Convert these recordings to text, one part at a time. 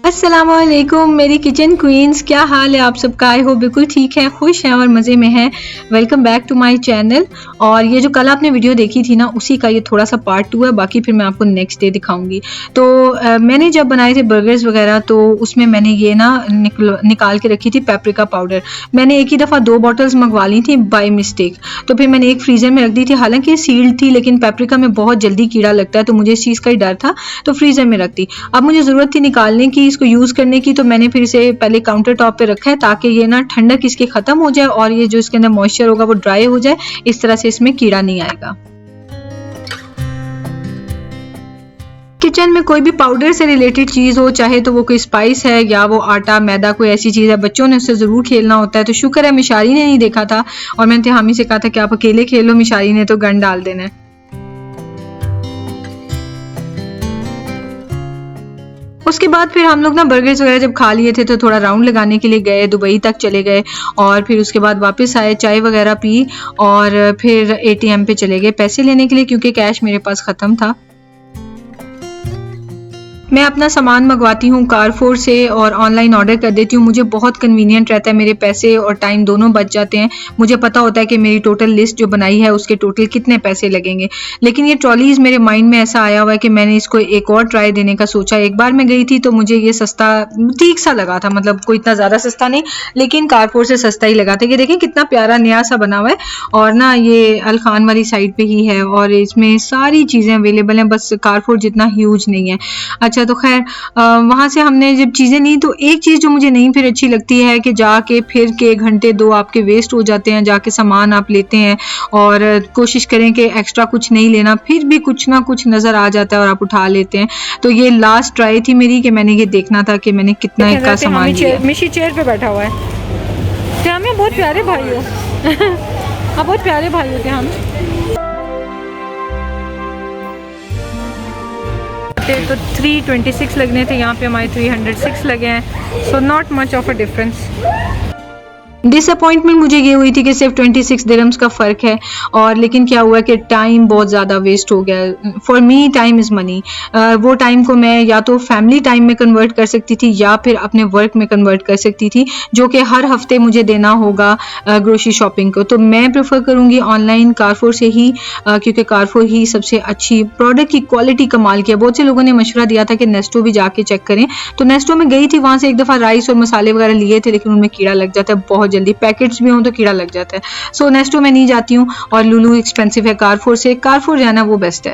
अस्सलामुअलैकुम मेरी kitchen queen's, क्या हाल है आप सबका। आई हो बिल्कुल ठीक है, खुश हैं और मज़े में हैं। Welcome back to my channel. और ये जो कल आपने वीडियो देखी थी ना, उसी का ये थोड़ा सा पार्ट 2 है, बाकी फिर मैं आपको नेक्स्ट डे दिखाऊंगी। तो मैंने जब बनाए थे बर्गर्स वगैरह, तो उसमें मैंने ये ना निकाल के रखी थी पेपरिका पाउडर। मैंने एक ही दफ़ा 2 बॉटल्स मंगवा ली थी बाय मिस्टेक, तो फिर मैंने एक फ्रीज़र में रख दी थी। हालांकि सील्ड थी, लेकिन पेपरिका में बहुत जल्दी कीड़ा लगता है, तो मुझे इस चीज़ का ही डर था, तो फ्रीज़र में रख दी। अब मुझे ज़रूरत थी निकालने की, इसको यूज़ करने की, तो मैंने फिर इसे पहले काउंटर टॉप पे रखा है ताकि ये ना ठंडक इसकी ख़त्म हो जाए और ये जो इसके अंदर मॉइस्चर होगा वो ड्राई हो जाए। इस तरह से इसमें कीड़ा नहीं आएगा। किचन में कोई भी पाउडर से रिलेटेड चीज़ हो, चाहे तो वो कोई स्पाइस है या वो आटा मैदा कोई ऐसी चीज़ है, बच्चों ने उससे ज़रूर खेलना होता है। तो शुक्र है मिशारी ने नहीं देखा था, और मैंने हामी से कहा था कि आप अकेले खेलो, मिशारी ने तो गन डाल देना है। उसके बाद फिर हम लोग ना बर्गर्स वगैरह जब खा लिए थे, तो थोड़ा राउंड लगाने के लिए गए, दुबई तक चले गए, और फिर उसके बाद वापस आए, चाय वगैरह पी, और फिर एटीएम पे चले गए पैसे लेने के लिए, क्योंकि कैश मेरे पास ख़त्म था। मैं अपना सामान मंगवाती हूँ कारफोर से और ऑनलाइन ऑर्डर कर देती हूँ। मुझे बहुत कन्वीनियंट रहता है, मेरे पैसे और टाइम दोनों बच जाते हैं। मुझे पता होता है कि मेरी टोटल लिस्ट जो बनाई है उसके टोटल कितने पैसे लगेंगे। लेकिन ये ट्रॉलीज मेरे माइंड में ऐसा आया हुआ है कि मैंने इसको एक और ट्राई देने का सोचा। एक बार मैं गई थी तो मुझे ये सस्ता ठीक सा लगा था, मतलब कोई इतना ज़्यादा सस्ता नहीं, लेकिन कारफोर से सस्ता ही लगा था। ये देखें कितना प्यारा नया सा बना हुआ है, और ना ये अल खान वाली साइड पे ही है, और इसमें सारी चीज़ें अवेलेबल हैं, बस कारफोर जितना ह्यूज नहीं है। अच्छा, तो खैर वहाँ से हमने जब चीज़ें ली, तो एक चीज़ जो मुझे नहीं फिर अच्छी लगती है कि जाके फिर के घंटे 2 आपके वेस्ट हो जाते हैं, जाके सामान आप लेते हैं और कोशिश करें कि एक्स्ट्रा कुछ नहीं लेना, फिर भी कुछ ना कुछ नज़र आ जाता है और आप उठा लेते हैं। तो ये लास्ट ट्राई थी मेरी कि मैंने ये देखना था कि मैंने कितना का सामान लिया। मिशी चेयर पे बैठा हुआ है। क्या हमें बहुत प्यारे भाई हो आप बहुत प्यारे भाई होते हैं हम। तो 326 लगने थे, यहाँ पे हमारे 306 लगे हैं, so not much of a difference. Disappointment मुझे ये हुई थी कि सिर्फ 26 दिरहम्स का फ़र्क है, और लेकिन क्या हुआ कि टाइम बहुत ज़्यादा वेस्ट हो गया। For me time is money. वो टाइम को मैं या तो फैमिली टाइम में कन्वर्ट कर सकती थी या फिर अपने वर्क में कन्वर्ट कर सकती थी, जो कि हर हफ्ते मुझे देना होगा ग्रोसरी शॉपिंग को। तो मैं प्रेफर करूँगी ऑनलाइन कारफोर से ही, क्योंकि कारफोर ही सबसे अच्छी प्रोडक्ट की क्वालिटी कमाल की है। बहुत से लोगों ने मशवरा दिया था कि नेस्टो भी जाके चेक करें, तो नेस्टो में गई थी, वहाँ से एक दफ़ा राइस और मसाले वगैरह लिए थे, लेकिन उनमें कीड़ा लग जाता है बहुत जल्दी, पैकेट्स भी हों तो कीड़ा लग जाता है। सो नेस्टो में नहीं जाती हूँ, और लुलू एक्सपेंसिव है। कारफोर से कारफोर जाना वो बेस्ट है।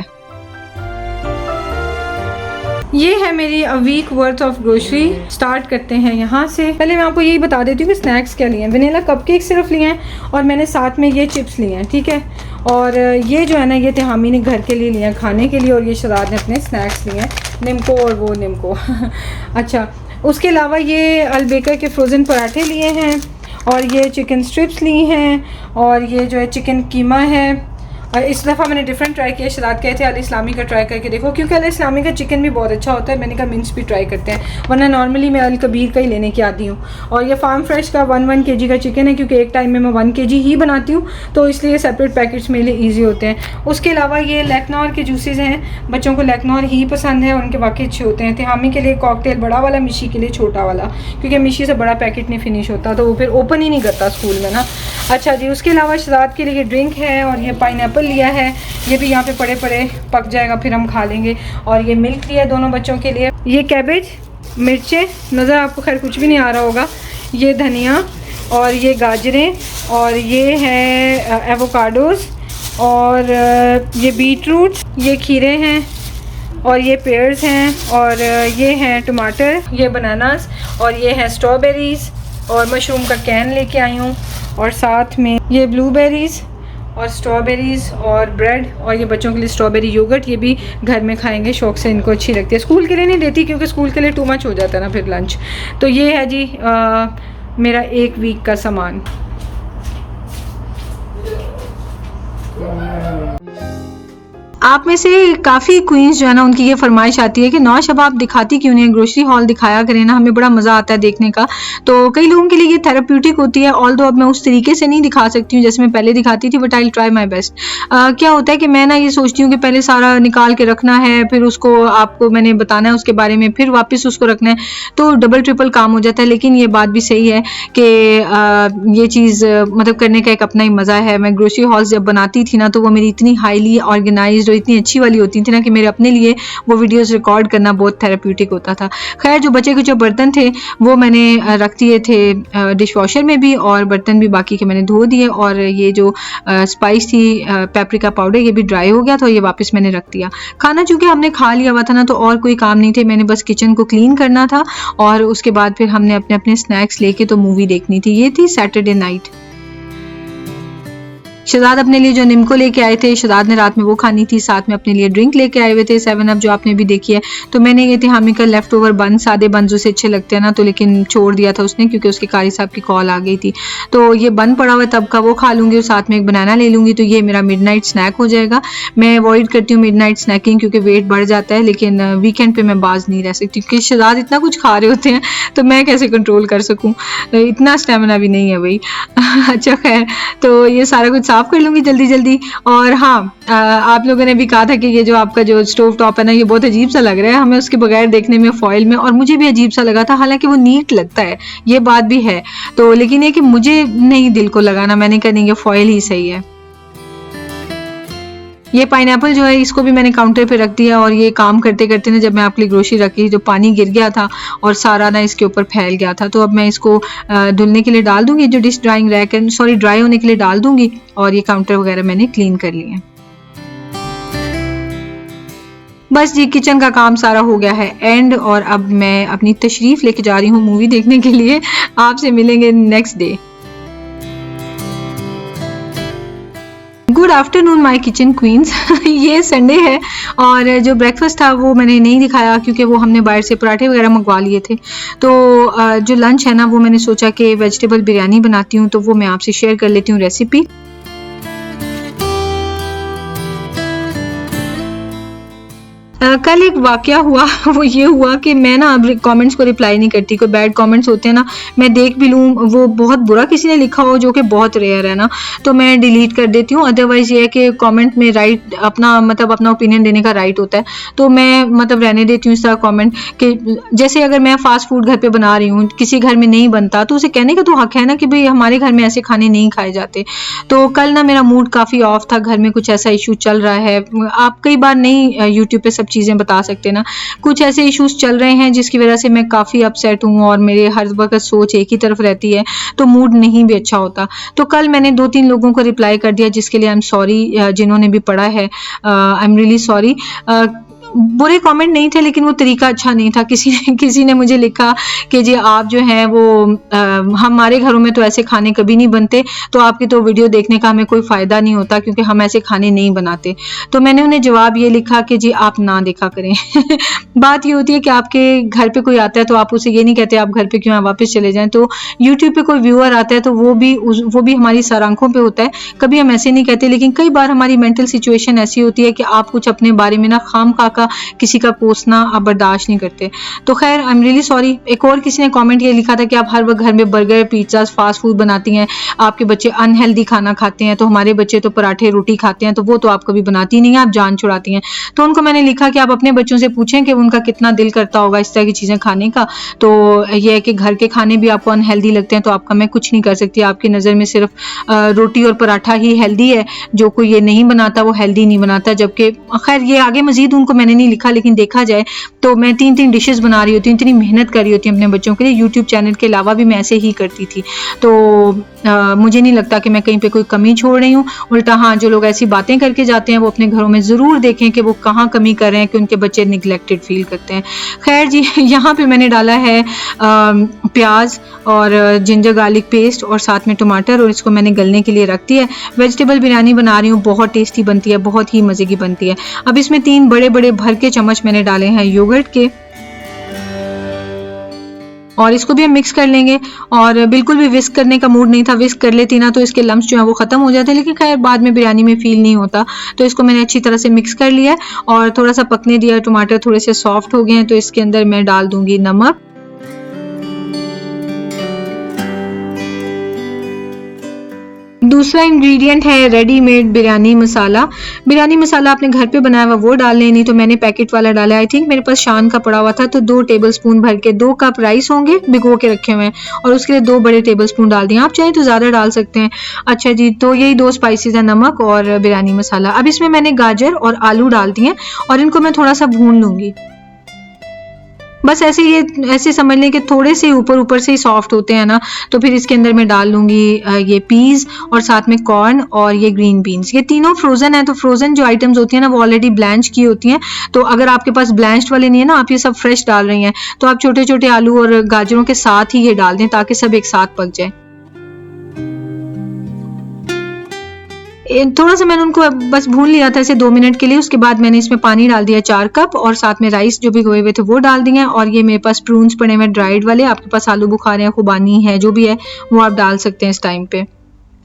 ये है मेरी a week worth of grocery. Start करते हैं यहाँ से। पहले मैं आपको यही बता देती हूँ कि स्नैक्स क्या लिए हैं। वनीला कपकेक सिर्फ लिए हैं, और मैंने साथ में ये चिप्स लिए हैं, ठीक है। और ये जो है ना, ये हामी ने घर के लिए लिया खाने के लिए, और ये शराद ने अपने स्नैक्स लिए हैं, निम्को और वो निम्को अच्छा, उसके अलावा ये अलबेकर के फ्रोज़न पराठे लिए हैं, और ये चिकन स्ट्रिप्स ली हैं, और ये जो है चिकन कीमा है। और इस दफ़ा मैंने डिफरेंट ट्राई किया। शराद कहते हैं अल इस्लामी का ट्राई करके देखो, क्योंकि अल इस्लामी का चिकन भी बहुत अच्छा होता है। मैंने कहा मिन्स भी ट्राई करते हैं, वरना नॉर्मली मैं अल कबीर का ही लेने की आती हूँ। और ये फार्म फ्रेश का 1 kg का चिकन है, क्योंकि एक टाइम में मैं 1 kg ही बनाती हूँ, तो इसलिए सेपरेट पैकेट्स मेरे लिए ईजी होते हैं। उसके अलावा ये लैक्नौर के जूसेज़ हैं, बच्चों को लैक्नौर ही पसंद है, उनके वाकई अच्छे होते हैं। हामी के लिए कॉकटेल बड़ा वाला, मिशी के लिए छोटा वाला, क्योंकि मिशी से बड़ा पैकेट नहीं फिनिश होता, तो वो फिर ओपन ही नहीं करता स्कूल में ना। अच्छा जी, उसके अलावा शराद के लिए ड्रिंक है, और ये पाइनएप्पल लिया है, ये भी यहाँ पे पड़े पड़े पक जाएगा, फिर हम खा लेंगे। और ये मिल्क लिया है दोनों बच्चों के लिए। ये कैबेज, मिर्चें, नज़र आपको खैर कुछ भी नहीं आ रहा होगा, ये धनिया, और ये गाजरें, और ये है एवोकाडोस, और ये बीट रूट, ये खीरे हैं, और ये पेयर्स हैं, और ये हैं टमाटर, ये बनानास, और ये हैं स्ट्रॉबेरीज़, और मशरूम का कैन लेके आई हूँ, और साथ में ये ब्लूबेरीज़ और स्ट्रॉबेरीज़ और ब्रेड, और ये बच्चों के लिए स्ट्रॉबेरी योगर्ट, ये भी घर में खाएंगे शौक़ से, इनको अच्छी लगती है। स्कूल के लिए नहीं देती, क्योंकि स्कूल के लिए टू मच हो जाता है ना फिर लंच। तो ये है जी मेरा 1 वीक का सामान। आप में से काफ़ी क्वींस जो है ना उनकी ये फरमाइश आती है कि नौश अब आप दिखाती क्यों नहीं है, ग्रोसरी हॉल दिखाया करें ना, हमें बड़ा मज़ा आता है देखने का। तो कई लोगों के लिए ये थेराप्यूटिक होती है, ऑल्दो अब मैं उस तरीके से नहीं दिखा सकती हूँ जैसे मैं पहले दिखाती थी, but I will try my best. क्या होता है कि मैं ना ये सोचती हूँ कि पहले सारा निकाल के रखना है, फिर उसको आपको मैंने बताना है उसके बारे में, फिर वापस उसको रखना है, तो डबल ट्रिपल काम हो जाता है। लेकिन ये बात भी सही है कि ये चीज़ मतलब करने का एक अपना ही मज़ा है। मैं ग्रोसरी हॉल्स जब बनाती थी ना तो वो मेरी इतनी हाईली ऑर्गेनाइज्ड और इतनी अच्छी वाली होती थी ना कि मेरे अपने लिए वो वीडियोस रिकॉर्ड करना बहुत थेराप्यूटिक होता था। खैर जो बचे कुछ बर्तन थे वो मैंने रख दिए थे डिश वॉशर में भी, और बर्तन भी बाकी के मैंने धो दिए, और ये जो स्पाइस थी पेपरिका पाउडर ये भी ड्राई हो गया, तो ये वापस मैंने रख दिया। खाना चूँकि हमने खा लिया हुआ था ना तो और कोई काम नहीं थे, मैंने बस किचन को क्लीन करना था और उसके बाद फिर हमने अपने अपने स्नैक्स लेके तो मूवी देखनी थी। ये थी सैटरडे नाइट। शहजाद अपने लिए जो निम्को लेके आए थे, शहजाद ने रात में वो खानी थी, साथ में अपने लिए ड्रिंक लेके आए हुए थे 7 अप जो आपने भी देखी है। तो मैंने ये थे हामी का लेफ्ट ओवर बन, सादे बन जो से अच्छे लगते हैं ना, तो लेकिन छोड़ दिया था उसने क्योंकि उसके कारी साहब की कॉल आ गई थी। तो ये बन पड़ा हुआ तब का वो खा लूँगी और साथ में एक बनाना ले लूँगी, तो ये मेरा मिडनाइट स्नैक हो जाएगा। मैं अवॉइड करती हूँ मिडनाइट स्नैकिंग क्योंकि वेट बढ़ जाता है, लेकिन वीकेंड पे मैं बाज नहीं रह सकती क्योंकि शहजाद इतना कुछ खा रहे होते हैं तो मैं कैसे कंट्रोल कर सकूँ, इतना स्टेमिना भी नहीं है भाई। अच्छा खैर, तो ये सारा कुछ साफ़ कर लूँगी जल्दी जल्दी। और हाँ, आप लोगों ने भी कहा था कि ये जो आपका जो स्टोव टॉप है ना ये बहुत अजीब सा लग रहा है हमें उसके बगैर देखने में फॉइल में, और मुझे भी अजीब सा लगा था, हालांकि वो नीट लगता है, ये बात भी है। तो लेकिन ये कि मुझे नहीं दिल को लगाना, मैंने कहा नहीं ये फॉइल ही सही है। ये पाइनएप्पल जो है इसको भी मैंने काउंटर पे रख दिया, और ये काम करते करते ना जब मैं आपके लिए ग्रोसरी रखी जो पानी गिर गया था और सारा ना इसके ऊपर फैल गया था, तो अब मैं इसको धुलने के लिए डाल दूंगी, जो डिश ड्राइंग रैक है सॉरी ड्राई होने के लिए डाल दूंगी, और ये काउंटर वगैरह मैंने क्लीन कर लिए हैं। बस जी किचन का काम सारा हो गया है एंड, और अब मैं अपनी तशरीफ लेके जा रही हूँ मूवी देखने के लिए। आपसे मिलेंगे next day. Good afternoon my kitchen queens. ये संडे है और जो ब्रेकफास्ट था वो मैंने नहीं दिखाया क्योंकि वो हमने बाहर से पराठे वगैरह मंगवा लिए थे। तो जो लंच है ना वो मैंने सोचा कि वेजिटेबल बिरयानी बनाती हूँ, तो वो मैं आपसे शेयर कर लेती हूँ रेसिपी। कल एक वाकया हुआ, वो ये हुआ कि मैं ना अब कमेंट्स को रिप्लाई नहीं करती, कोई बैड कमेंट्स होते हैं ना मैं देख भी लूँ वो बहुत बुरा किसी ने लिखा हो जो कि बहुत रेयर है ना, तो मैं डिलीट कर देती हूँ। अदरवाइज़ ये है कि कमेंट में राइट अपना मतलब अपना ओपिनियन देने का राइट होता है, तो मैं मतलब रहने देती हूँ इस तरह कमेंट कि जैसे अगर मैं फास्ट फूड घर पे बना रही हूँ, किसी घर में नहीं बनता तो उसे कहने का तो हक है ना कि भाई हमारे घर में ऐसे खाने नहीं खाए जाते। तो कल ना मेरा मूड काफ़ी ऑफ था, घर में कुछ ऐसा इशू चल रहा है, आप कई बार नहीं यूट्यूब पे सब चीज़ें बता सकते ना, कुछ ऐसे इश्यूज चल रहे हैं जिसकी वजह से मैं काफ़ी अपसेट हूँ और मेरे हर वक्त सोच एक ही तरफ रहती है, तो मूड नहीं भी अच्छा होता। तो कल मैंने 2-3 लोगों को रिप्लाई कर दिया जिसके लिए आई एम सॉरी, जिन्होंने भी पढ़ा है आई एम रियली सॉरी। बुरे कमेंट नहीं थे लेकिन वो तरीका अच्छा नहीं था। किसी ने मुझे लिखा कि जी आप जो हैं वो हमारे घरों में तो ऐसे खाने कभी नहीं बनते, तो आपकी तो वीडियो देखने का हमें कोई फ़ायदा नहीं होता क्योंकि हम ऐसे खाने नहीं बनाते। तो मैंने उन्हें जवाब ये लिखा कि जी आप ना देखा करें। बात ये होती है कि आपके घर पे कोई आता है तो आप उसे ये नहीं कहते आप घर पे क्यों हैं, वापस चले जाएं। तो यूट्यूब पे कोई व्यूअर आता है तो वो भी हमारी सर आंखों पे होता है, कभी हम ऐसे नहीं कहते। लेकिन कई बार हमारी मेंटल सिचुएशन ऐसी होती है कि आप कुछ अपने बारे में ना खामखा किसी का कोसना आप बर्दाश्त नहीं करते। तो खैर आई एम रियली सॉरी। एक और किसी ने कमेंट ये लिखा था कि आप हर वक्त घर में बर्गर पिज्जा फास्ट फूड बनाती हैं, आपके बच्चे अनहेल्दी खाना खाते हैं, तो हमारे बच्चे तो पराठे रोटी खाते हैं, तो वो तो आप कभी बनाती नहीं है, आप जान छुड़ाती हैं। तो उनको मैंने लिखा कि आप अपने बच्चों से पूछें कि उनका कितना दिल करता होगा इस तरह की चीज़ें खाने का। तो यह है कि घर के खाने भी आपको अनहेल्दी लगते हैं तो आपका मैं कुछ नहीं कर सकती, आपकी नज़र में सिर्फ रोटी और पराठा ही हेल्दी है, जो कोई ये नहीं बनाता वो हेल्दी नहीं बनाता। जबकि खैर ये आगे मजीद उनको मैंने नहीं लिखा, लेकिन देखा जाए तो मैं 3-3 डिशेस बना रही होती हूँ, इतनी मेहनत कर रही होती हूँ अपने बच्चों के लिए। यूट्यूब चैनल के अलावा भी मैं ऐसे ही करती थी, तो मुझे नहीं लगता कि मैं कहीं पे कोई कमी छोड़ रही हूँ। उल्टा हाँ, जो लोग ऐसी बातें करके जाते हैं वो अपने घरों में ज़रूर देखें कि वो कहाँ कमी कर रहे हैं कि उनके बच्चे निगलेक्टेड फील करते हैं। खैर जी, यहाँ पे मैंने डाला है प्याज और जिंजर गार्लिक पेस्ट और साथ में टमाटर, और इसको मैंने गलने के लिए रख दिया है। वेजिटेबल बिरयानी बना रही हूँ, बहुत टेस्टी बनती है, बहुत ही मज़े की बनती है। अब इसमें 3 बड़े बड़े भर के चम्मच मैंने डाले हैं योगर्ट के। और इसको भी हम मिक्स कर लेंगे। और बिल्कुल भी विस्क करने का मूड नहीं था, विस्क कर लेती ना तो इसके लम्स जो है वो ख़त्म हो जाते हैं, लेकिन खैर बाद में बिरयानी में फील नहीं होता। तो इसको मैंने अच्छी तरह से मिक्स कर लिया है और थोड़ा सा पकने दिया। टमाटर थोड़े से सॉफ्ट हो गए हैं तो इसके अंदर मैं डाल दूंगी नमक। दूसरा इंग्रेडिएंट है रेडीमेड बिरयानी मसाला। बिरयानी मसाला आपने घर पे बनाया हुआ वो डाल लें, नहीं तो मैंने पैकेट वाला डाला है। आई थिंक मेरे पास शान का पड़ा हुआ था, तो 2 टेबलस्पून भर के 2 कप राइस होंगे भिगो के रखे हुए हैं और उसके लिए 2 बड़े टेबलस्पून डाल दिए। आप चाहें तो ज़्यादा डाल सकते हैं। अच्छा जी, तो यही 2 स्पाइसेस है, नमक और बिरयानी मसाला। अब इसमें मैंने गाजर और आलू डाल दिए और इनको मैं थोड़ा सा भून लूँगी। बस ऐसे ये ऐसे समझ लें कि थोड़े से ऊपर ऊपर से ही सॉफ्ट होते हैं ना। तो फिर इसके अंदर मैं डाल लूँगी ये पीज़ और साथ में कॉर्न और ये ग्रीन बीन्स। ये तीनों फ्रोज़न है, तो फ्रोज़न जो आइटम्स होती हैं ना वो ऑलरेडी ब्लैंच की होती हैं। तो अगर आपके पास ब्लैंच्ड वाले नहीं है ना, आप ये सब फ्रेश डाल रही हैं, तो आप छोटे छोटे आलू और गाजरों के साथ ही ये डाल दें ताकि सब एक साथ पक जाए। थोड़ा सा मैंने उनको बस भून लिया था ऐसे 2 मिनट के लिए। उसके बाद मैंने इसमें पानी डाल दिया 4 कप और साथ में राइस जो भिगोए हुए थे वो डाल दिए। और ये मेरे पास प्रून्स पड़े हुए ड्राइड वाले, आपके पास आलू बुखारे हैं, खुबानी है, जो भी है वो आप डाल सकते हैं इस टाइम पे।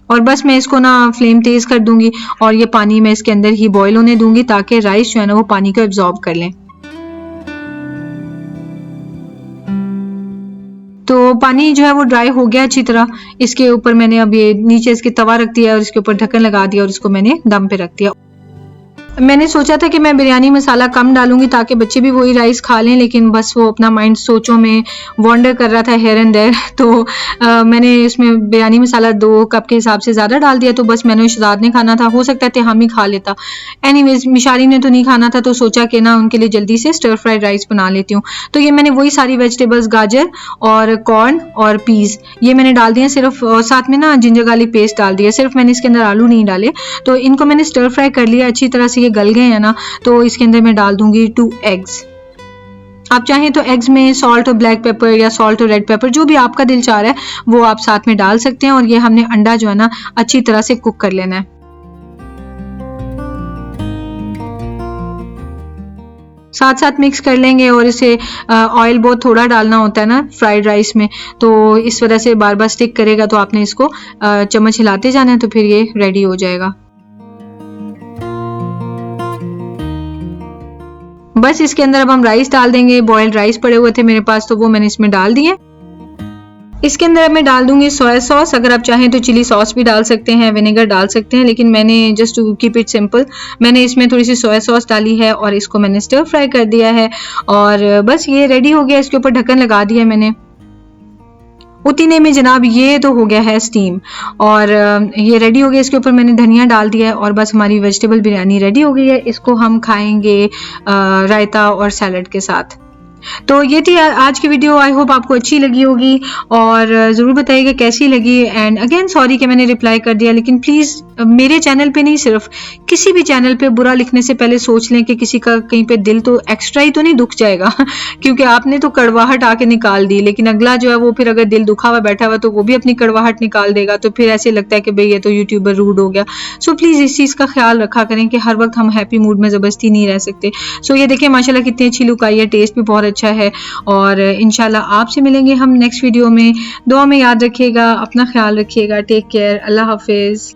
और बस मैं इसको ना फ्लेम तेज कर दूंगी और ये पानी मैं इसके अंदर ही बॉईल होने दूंगी ताकि राइस जो है ना वो पानी को एब्जॉर्ब कर लें। तो पानी जो है वो ड्राई हो गया अच्छी तरह। इसके ऊपर मैंने अब ये नीचे इसके तवा रख दिया और इसके ऊपर ढक्कन लगा दिया और इसको मैंने दम पे रख दिया। मैंने सोचा था कि मैं बिरयानी मसाला कम डालूंगी ताकि बच्चे भी वही राइस खा लें, लेकिन बस वो अपना माइंड सोचों में वॉन्डर कर रहा था हेयर एंड देयर। तो मैंने इसमें बिरयानी मसाला 2 कप के हिसाब से ज़्यादा डाल दिया। तो बस मैंने शहजाद ने खाना था, हो सकता है हम ही खा लेता। एनीवेज मिशारी ने तो नहीं खाना था, तो सोचा कि ना उनके लिए जल्दी से स्टर फ्राइड राइस बना लेती हूँ। तो ये मैंने वही सारी वेजिटेबल्स, गाजर और कॉर्न और पीस, ये मैंने डाल दिए सिर्फ, साथ में ना जिंजर गार्लिक पेस्ट डाल दिया सिर्फ, मैंने इसके अंदर आलू नहीं डाले। तो इनको मैंने स्टर फ्राई कर लिया अच्छी तरह से, ये गल गए हैं ना। तो इसके अंदर मैं डाल दूंगी 2 एग्स। आप चाहें तो एग्स में सॉल्ट और ब्लैक पेपर या सॉल्ट और रेड पेपर जो भी आपका दिल चाह रहा है वो आप साथ में डाल सकते हैं। और ये हमने अंडा जो है ना अच्छी तरह से कुक कर लेना है। साथ साथ मिक्स कर लेंगे और इसे ऑयल बहुत थोड़ा डालना होता है ना फ्राइड राइस में, तो इस वजह से बार बार स्टिक करेगा। तो आपने इसको चम्मच हिलाते जाना है तो फिर ये रेडी हो जाएगा। बस इसके अंदर अब हम राइस डाल देंगे। बॉइल्ड राइस पड़े हुए थे मेरे पास, तो वो मैंने इसमें डाल दिए। इसके अंदर अब मैं डाल दूंगी सोया सॉस। अगर आप चाहें तो चिली सॉस भी डाल सकते हैं, विनेगर डाल सकते हैं, लेकिन मैंने just to keep it simple मैंने इसमें थोड़ी सी सोया सॉस डाली है और इसको मैंने स्टर फ्राई कर दिया है। और बस ये रेडी हो गया। इसके ऊपर ढक्कन लगा दिया मैंने। उतने में जनाब ये तो हो गया है स्टीम और ये रेडी हो गया। इसके ऊपर मैंने धनिया डाल दिया है और बस हमारी वेजिटेबल बिरयानी रेडी हो गई है। इसको हम खाएंगे रायता और सैलड के साथ। तो ये थी आज की वीडियो। आई होप आपको अच्छी लगी होगी और ज़रूर बताइएगा कैसी लगी। एंड अगेन सॉरी कि मैंने रिप्लाई कर दिया, लेकिन प्लीज़ मेरे चैनल पे नहीं, सिर्फ किसी भी चैनल पे बुरा लिखने से पहले सोच लें कि किसी का कहीं पे दिल तो एक्स्ट्रा ही तो नहीं दुख जाएगा क्योंकि आपने तो कड़वाहट आके निकाल दी, लेकिन अगला जो है वो फिर अगर दिल दुखा हुआ बैठा हुआ तो वो भी अपनी कड़वाहट निकाल देगा। तो फिर ऐसे लगता है कि भाई ये तो यूट्यूबर रूड हो गया। सो प्लीज़ इस चीज़ का ख्याल रखा करें कि हर वक्त हम हैप्पी मूड में ज़बरदस्ती नहीं रह सकते। सो ये देखिए माशाल्लाह कितनी अच्छी लुक आई है, टेस्ट भी बहुत अच्छा है। और इंशाल्लाह आपसे मिलेंगे हम नेक्स्ट वीडियो में। दुआ में याद रखिएगा, अपना ख्याल रखिएगा। टेक केयर, अल्लाह हाफिज़।